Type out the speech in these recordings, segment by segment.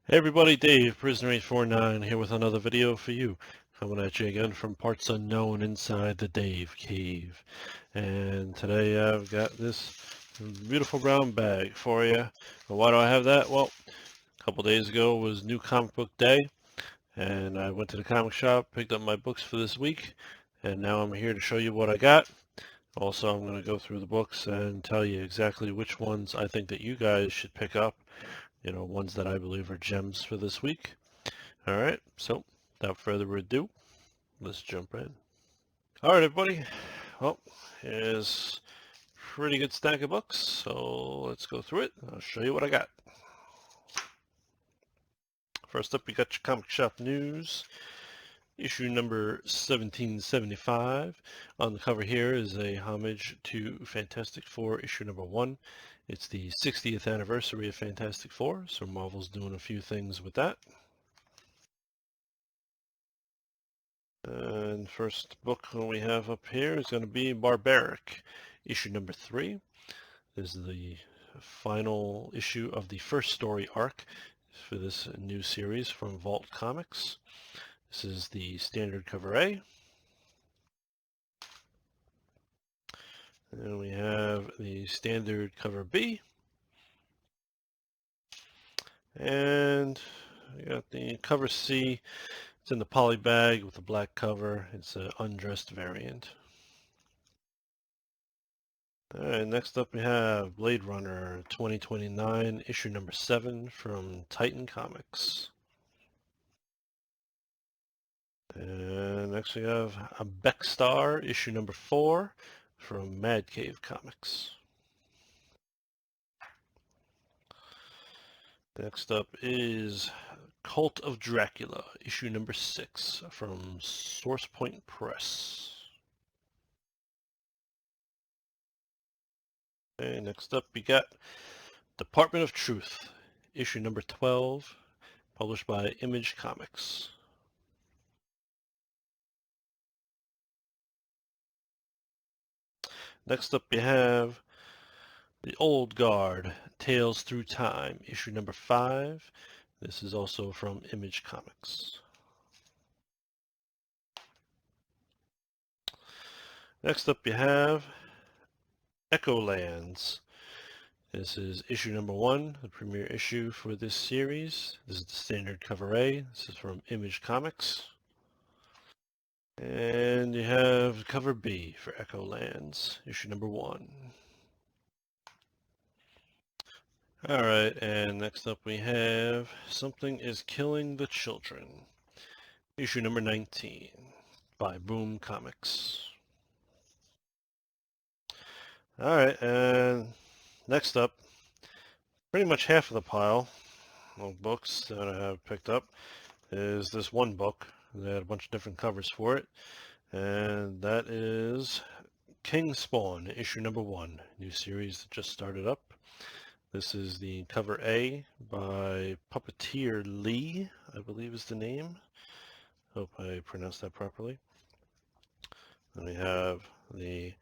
Hey everybody, Dave, Prisoner849 here with another video for you. Coming at you again from parts unknown inside the Dave Cave. And today I've got this beautiful brown bag for you. Why do I have that? Well, a couple days ago was New Comic Book Day, and I went to the comic shop, picked up my books for this week, and now I'm here to show you what I got. Also, I'm going to go through the books and tell you exactly which ones I think that you guys should pick up. Ones that I believe are gems for this week. All right, so without further ado, let's jump in. All right, everybody. Well, here's a pretty good stack of books, so let's go through it. I'll show you what I got. First up, you got your comic shop news. Issue number 1775. On the cover here is a homage to Fantastic Four issue number 1. It's the 60th anniversary of Fantastic Four, so Marvel's doing a few things with that. And first book we have up here is going to be Barbaric, issue number 3. This is the final issue of the first story arc for this new series from Vault Comics. This is the standard cover A. And we have the standard cover B. And we got the cover C. It's in the poly bag with the black cover. It's an undressed variant. All right, next up we have Blade Runner 2029, issue number 7 from Titan Comics. And next we have a Beckstar, issue number 4 from Mad Cave Comics. Next up is Cult of Dracula, issue number 6 from Source Point Press. Okay, next up we got Department of Truth, issue number 12, published by Image Comics. Next up we have The Old Guard, Tales Through Time, issue number 5. This is also from Image Comics. Next up you have Echolands. This is issue number 1, the premiere issue for this series. This is the standard cover A. This is from Image Comics. And you have cover B for Echolands, issue number 1. All right, and next up we have Something is Killing the Children, issue number 19 by Boom Comics. All right, and next up, pretty much half of the pile of books that I have picked up is this one book. They had a bunch of different covers for it, and that is King Spawn, issue number 1, new series that just started up. This is the cover A by Puppeteer Lee, I believe is the name. Hope I pronounced that properly. Then we have the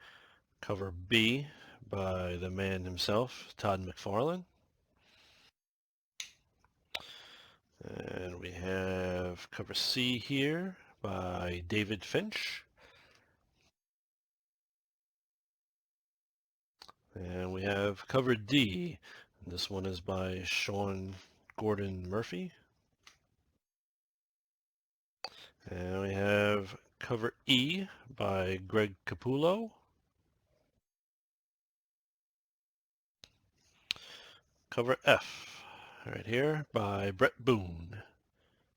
cover B by the man himself, Todd McFarlane. And we have cover C here by David Finch. And we have cover D. This one is by Sean Gordon Murphy. And we have cover E by Greg Capullo. Cover F right here by Brett Boone.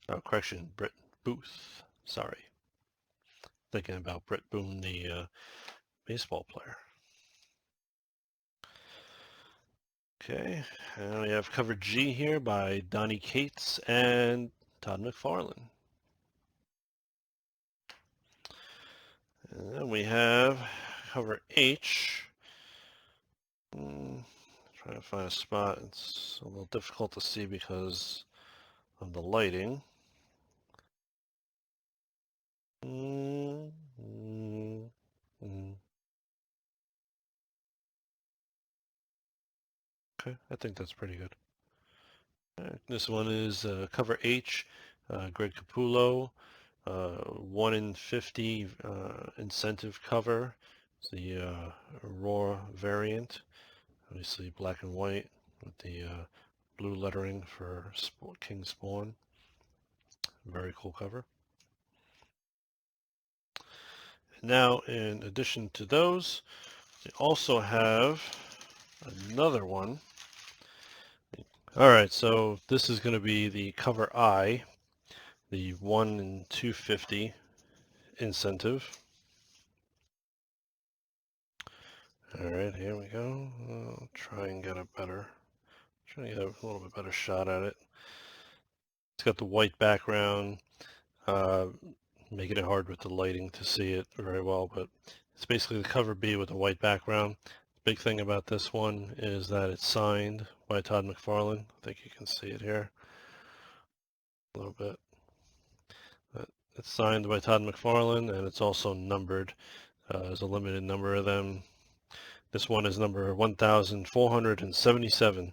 Oh, correction, Brett Booth. Sorry. Thinking about Brett Boone, the baseball player. Okay, and we have cover G here by Donny Cates and Todd McFarlane. And then we have cover H. Trying to find a spot. It's a little difficult to see because of the lighting. Okay, I think that's pretty good. This one is cover H, Greg Capullo, 1 in 50 incentive cover. It's the Raw variant, obviously black and white with the blue lettering for King Spawn. Very cool cover. Now, in addition to those, we also have another one. All right, so this is going to be the cover I, the 1 in 250 incentive. All right, here we go. I'll try and get try to get a little bit better shot at it. It's got the white background, making it hard with the lighting to see it very well, but it's basically the cover B with the white background. The big thing about this one is that it's signed by Todd McFarlane. I think you can see it here a little bit. It's signed by Todd McFarlane, and it's also numbered. There's a limited number of them. This one is number 1,477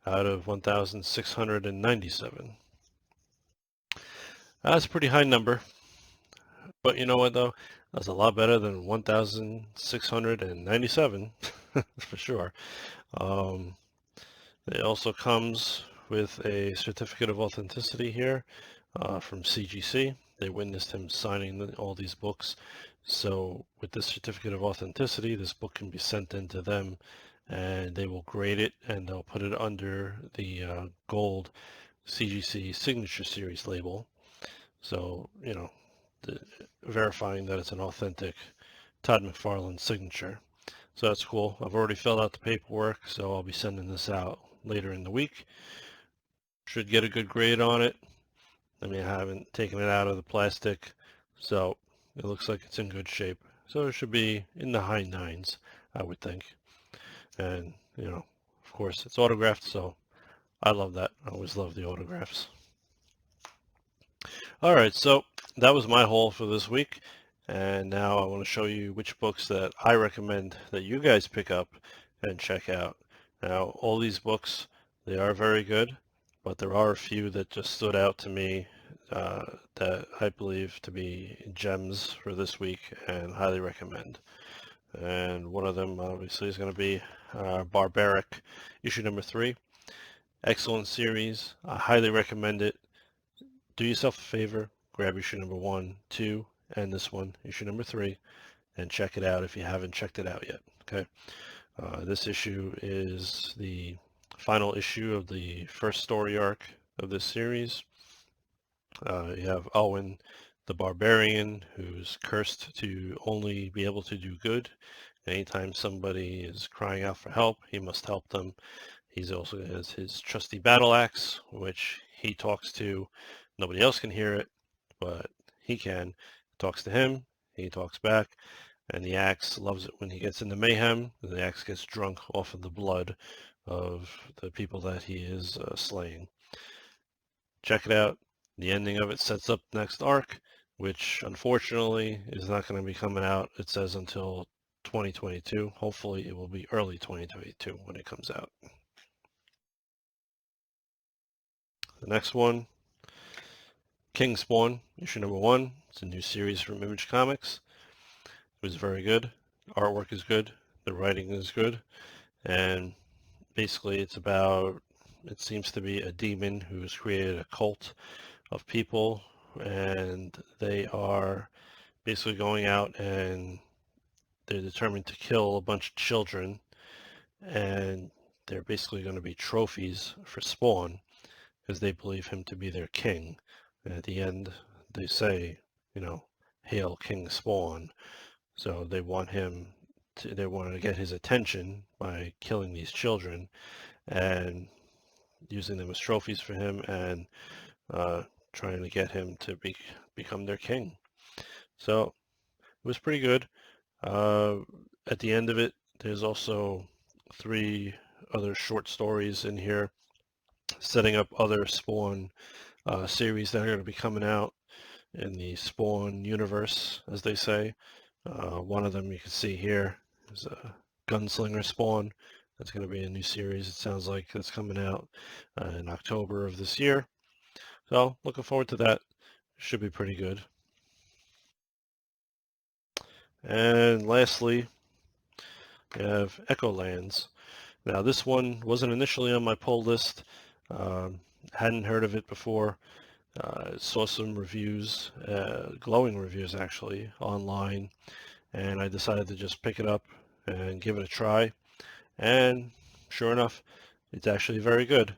out of 1,697. That's a pretty high number, but you know what though? That's a lot better than 1,697 for sure. It also comes with a certificate of authenticity here from CGC. They witnessed him signing all these books. So with this certificate of authenticity, this book can be sent into them and they will grade it and they'll put it under the gold CGC Signature Series label. So, you know, verifying that it's an authentic Todd McFarlane signature. So that's cool. I've already filled out the paperwork, so I'll be sending this out later in the week. Should get a good grade on it. I mean, I haven't taken it out of the plastic, so it looks like it's in good shape. So it should be in the high 9s, I would think. And, you know, of course, it's autographed, so I love that. I always love the autographs. All right, so that was my haul for this week. And now I want to show you which books that I recommend that you guys pick up and check out. Now, all these books, they are very good, but there are a few that just stood out to me that I believe to be gems for this week and highly recommend. And one of them obviously is going to be Barbaric, issue number 3. Excellent series. I highly recommend it. Do yourself a favor, grab issue number 1, 2, and this one, issue number 3, and check it out if you haven't checked it out yet. Okay. This issue is the final issue of the first story arc of this series. You have Owen the Barbarian, who's cursed to only be able to do good. Anytime somebody is crying out for help, he must help them. He also has his trusty battle axe, which he talks to. Nobody else can hear it, but he can. Talks to him, he talks back, and the axe loves it when he gets into mayhem. The axe gets drunk off of the blood of the people that he is slaying. Check it out. The ending of it sets up the next arc, which unfortunately is not going to be coming out, it says, until 2022. Hopefully it will be early 2022 when it comes out. The next one, King Spawn, issue number 1. It's a new series from Image Comics. It was very good. Artwork is good. The writing is good. And basically it's about, it seems to be a demon who's created a cult of people, and they are basically going out and they're determined to kill a bunch of children, and they're basically going to be trophies for Spawn because they believe him to be their king. And at the end, they say, you know, hail King Spawn. So they want him to, they want to get his attention by killing these children and using them as trophies for him, and trying to get him to become their king. So it was pretty good. At the end of it, there's also 3 other short stories in here setting up other Spawn series that are going to be coming out in the Spawn universe, as they say. One of them you can see here is a Gunslinger Spawn. That's going to be a new series. It sounds like that's coming out in October of this year. So looking forward to that. Should be pretty good. And lastly, we have Echolands. Now this one wasn't initially on my pull list. Hadn't heard of it before. Saw some reviews, glowing reviews actually, online, and I decided to just pick it up and give it a try. And sure enough, it's actually very good.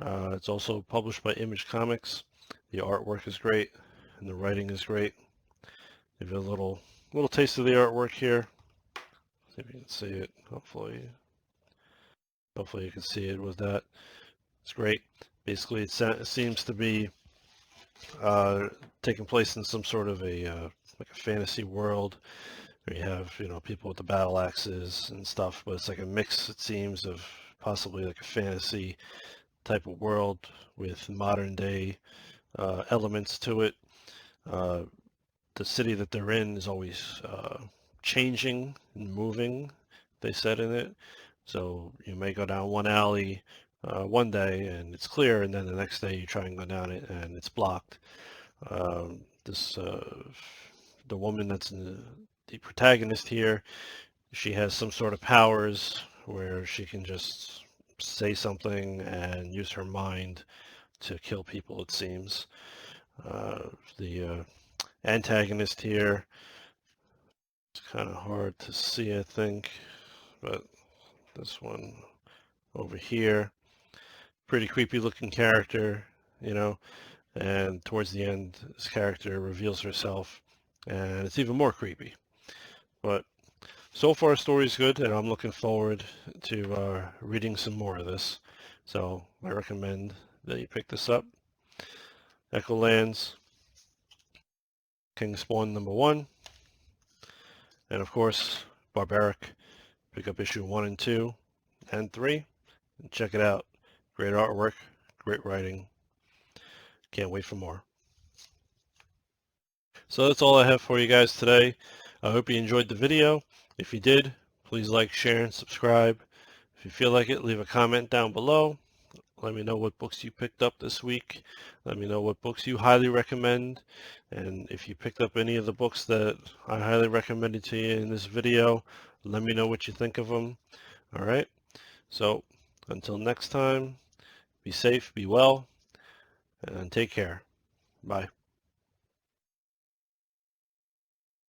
It's also published by Image Comics. The artwork is great, and the writing is great. Give you a little taste of the artwork here. See if you can see it. Hopefully you can see it with that. It's great. Basically, it seems to be taking place in some sort of a like a fantasy world where you have, you know, people with the battle axes and stuff, but it's like a mix, it seems, of possibly like a fantasy type of world with modern day elements to it. The city that they're in is always changing and moving, they said in it. So you may go down one alley one day and it's clear, and then the next day you try and go down it and it's blocked. The woman that's the protagonist here, she has some sort of powers where she can just say something and use her mind to kill people, it seems. The antagonist here, it's kind of hard to see, I think, but this one over here, pretty creepy looking character, you know, and towards the end, this character reveals herself, and it's even more creepy. But so far, the story's good, and I'm looking forward to reading some more of this. So I recommend that you pick this up. Echolands, Kingspawn #1, and of course, Barbaric. Pick up issue 1 and 2 and 3, and check it out. Great artwork, great writing. Can't wait for more. So that's all I have for you guys today. I hope you enjoyed the video. If you did, please like, share, and subscribe. If you feel like it, leave a comment down below. Let me know what books you picked up this week. Let me know what books you highly recommend. And if you picked up any of the books that I highly recommended to you in this video, let me know what you think of them. All right? So until next time, be safe, be well, and take care. Bye.